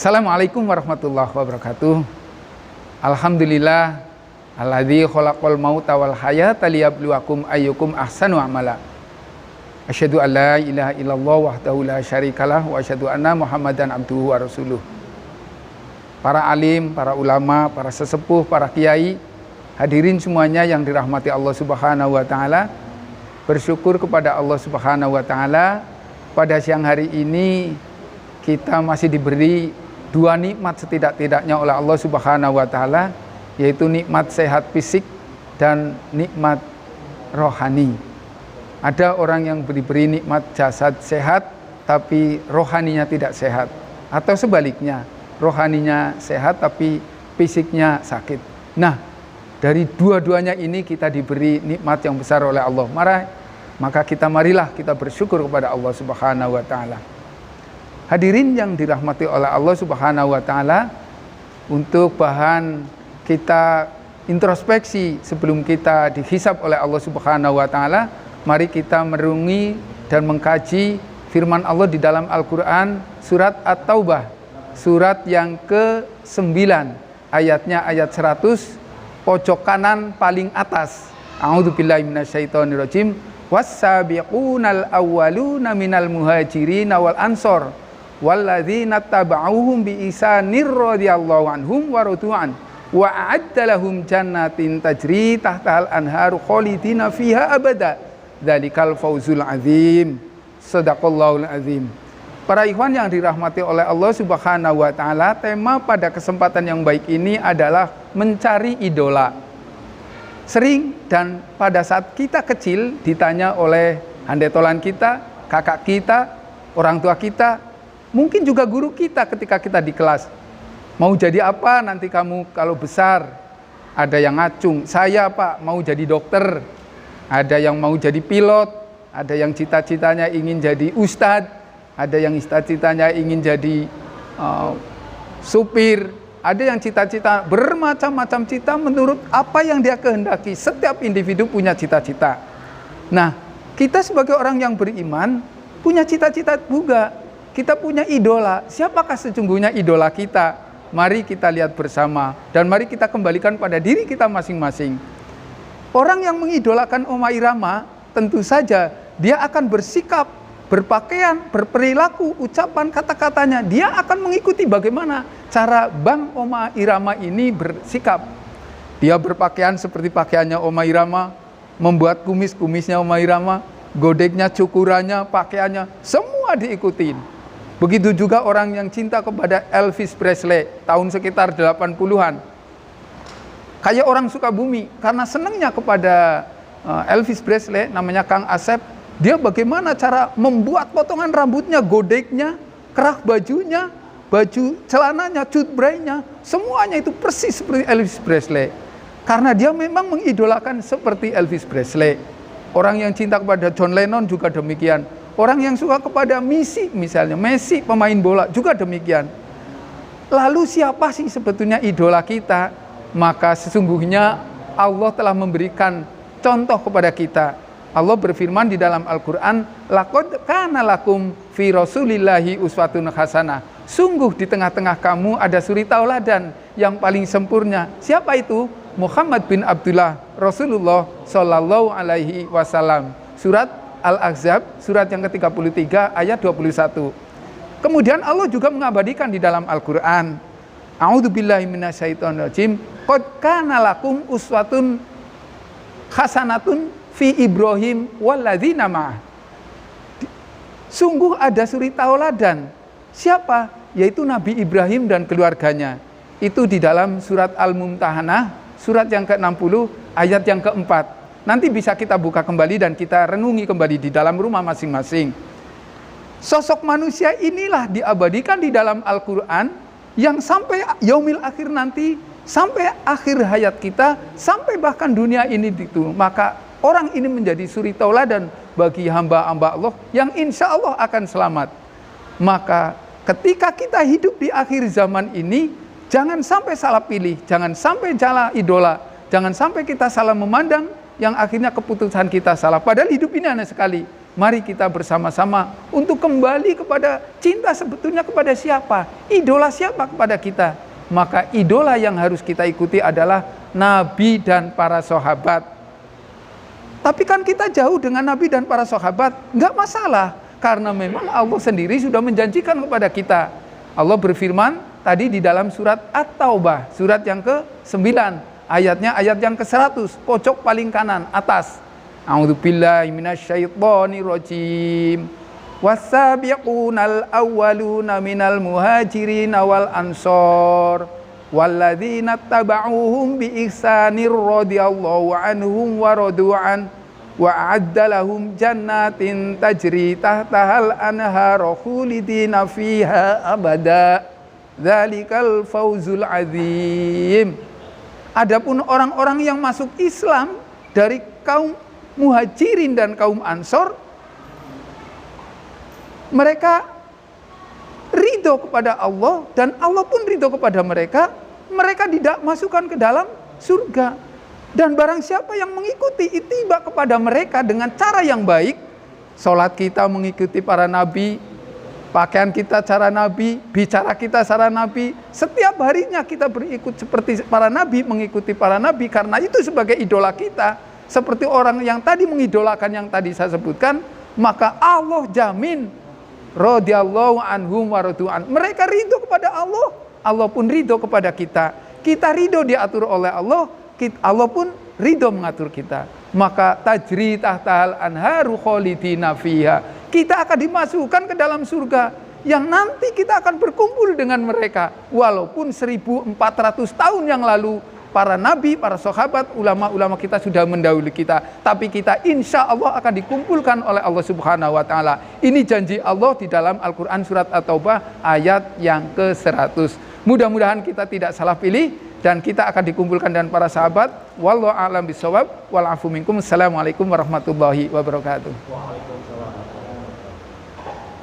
Assalamualaikum warahmatullahi wabarakatuh. Alhamdulillah alladzi khalaqal mauta wal hayata liyabluwakum ayyukum ahsanu amala. Asyhadu an la ilaha illallah wahdahu la syarikalah wa asyhadu anna Muhammadan abduhu wa rasuluh. Para alim, para ulama, para sesepuh, para kiai, hadirin semuanya yang dirahmati Allah Subhanahu wa taala. Bersyukur kepada Allah Subhanahu wa taala pada siang hari ini kita masih diberi dua nikmat setidak-tidaknya oleh Allah Subhanahu wa taala, yaitu nikmat sehat fisik dan nikmat rohani. Ada orang yang diberi nikmat jasad sehat tapi rohaninya tidak sehat, atau sebaliknya, rohaninya sehat tapi fisiknya sakit. Nah, dari dua-duanya ini kita diberi nikmat yang besar oleh Allah. Maka marilah kita bersyukur kepada Allah Subhanahu wa taala. Hadirin yang dirahmati oleh Allah Subhanahu wa taala, untuk bahan kita introspeksi sebelum kita dihisab oleh Allah Subhanahu wa taala, mari kita merenungi dan mengkaji firman Allah di dalam Al-Qur'an surat At-Taubah, surat yang ke-9, ayatnya ayat 100, pojok kanan paling atas. A'udzubillahi minasyaitonirrajim. Was-sabiqunal awwaluna minal muhajirin wal ansor walladzina taba'uhum bi ihsanir radhiyallahu anhum wa radu'an wa a'adda lahum jannatin tajri tahtahal anharu khalidina fiha abada dzalikal fawzul azim. Shadaqallahul azim. Para ikhwan yang dirahmati oleh Allah Subhanahu wa taala, tema pada kesempatan yang baik ini adalah mencari idola. Sering dan pada saat kita kecil ditanya oleh handetolan kita, kakak kita, orang tua kita, mungkin juga guru kita ketika kita di kelas, mau jadi apa nanti kamu kalau besar? Ada yang ngacung, saya Pak mau jadi dokter, ada yang mau jadi pilot, ada yang cita-citanya ingin jadi ustadz, ada yang cita-citanya ingin jadi supir, ada yang cita-cita, bermacam-macam cita menurut apa yang dia kehendaki. Setiap individu punya cita-cita. Nah, kita sebagai orang yang beriman punya cita-cita juga. Kita punya idola. Siapakah sesungguhnya idola kita? Mari kita lihat bersama dan mari kita kembalikan pada diri kita masing-masing. Orang yang mengidolakan Oma Irama, tentu saja dia akan bersikap, berpakaian, berperilaku, ucapan, kata-katanya. Dia akan mengikuti bagaimana cara Bang Oma Irama ini bersikap. Dia berpakaian seperti pakaiannya Oma Irama, membuat kumis-kumisnya Oma Irama, godeknya, cukurannya, pakaiannya, semua diikutin. Begitu juga orang yang cinta kepada Elvis Presley tahun sekitar 80-an. Kayak orang Sukabumi, karena senangnya kepada Elvis Presley, namanya Kang Asep, dia bagaimana cara membuat potongan rambutnya, godeknya, kerah bajunya, baju celananya, cut brainya, semuanya itu persis seperti Elvis Presley. Karena dia memang mengidolakan seperti Elvis Presley. Orang yang cinta kepada John Lennon juga demikian. Orang yang suka kepada Messi misalnya, Messi pemain bola juga demikian. Lalu siapa sih sebetulnya idola kita? Maka sesungguhnya Allah telah memberikan contoh kepada kita. Allah berfirman di dalam Al-Quran, laqad kana lakum fi rasulillahi uswatun hasanah. Sungguh di tengah-tengah kamu ada suri tauladan yang paling sempurna. Siapa itu? Muhammad bin Abdullah, Rasulullah Sallallahu Alaihi Wasallam. Surat Al-Ahzab, surat yang ke-33 ayat 21. Kemudian Allah juga mengabadikan di dalam Al-Quran, A'udzubillahi minasyaitonirrajim, qad kana lakum uswatun hasanatun fi Ibrahim walladzina ma'ah. Sungguh ada suri tauladan. Siapa? Yaitu Nabi Ibrahim dan keluarganya. Itu di dalam surat Al-Mumtahanah, surat yang ke-60, ayat yang ke-4. Nanti bisa kita buka kembali dan kita renungi kembali di dalam rumah masing-masing. Sosok manusia inilah diabadikan di dalam Al-Quran yang sampai yaumil akhir nanti, sampai akhir hayat kita, sampai bahkan dunia ini itu. Maka orang ini menjadi suri tauladan bagi hamba-hamba Allah yang insya Allah akan selamat. Maka ketika kita hidup di akhir zaman ini, jangan sampai salah pilih, jangan sampai salah idola, jangan sampai kita salah memandang, yang akhirnya keputusan kita salah. Padahal hidup ini hanya sekali. Mari kita bersama-sama untuk kembali kepada cinta sebetulnya kepada siapa? Idola siapa kepada kita? Maka idola yang harus kita ikuti adalah Nabi dan para sahabat. Tapi kan kita jauh dengan Nabi dan para sahabat, enggak masalah. Karena memang Allah sendiri sudah menjanjikan kepada kita. Allah berfirman tadi di dalam surat At-Taubah, surat yang ke-9, ayatnya ayat yang ke-100, pojok paling kanan atas. A'udzubillahi minasyaitonirrajim. Was-sabiqunal awwaluna minal muhajirin wal ansor walladzina tabauhum bi ihsanir radhiyallahu anhum wa radu'an wa a'adda lahum jannatin tajri tahtahal anharu khalidina fiha abada. Dzalikal fauzul azim. Adapun orang-orang yang masuk Islam dari kaum Muhajirin dan kaum Ansor, mereka ridho kepada Allah dan Allah pun ridho kepada mereka. Mereka tidak masukkan ke dalam surga. Dan barang siapa yang mengikuti ittiba kepada mereka dengan cara yang baik, sholat kita mengikuti para nabi, pakaian kita cara nabi, bicara kita cara nabi, setiap harinya kita berikut seperti para nabi, mengikuti para nabi, karena itu sebagai idola kita. Seperti orang yang tadi mengidolakan yang tadi saya sebutkan, maka Allah jamin radhiyallahu anhum wa radu'an. Mereka ridho kepada Allah, Allah pun ridho kepada kita. Kita ridho diatur oleh Allah, Allah pun ridho mengatur kita. Maka tajri tahtahal anharu khalidina fiha. Kita akan dimasukkan ke dalam surga yang nanti kita akan berkumpul dengan mereka. Walaupun 1400 tahun yang lalu para nabi, para sahabat, ulama-ulama kita sudah mendahului kita, tapi kita insya Allah akan dikumpulkan oleh Allah Subhanahu wa Ta'ala. Ini janji Allah di dalam Al-Quran surat At-Taubah ayat yang ke-100. Mudah-mudahan kita tidak salah pilih dan kita akan dikumpulkan dengan para sahabat. Wallahu a'lam bishawab, wal afu minkum. Assalamualaikum warahmatullahi wabarakatuh.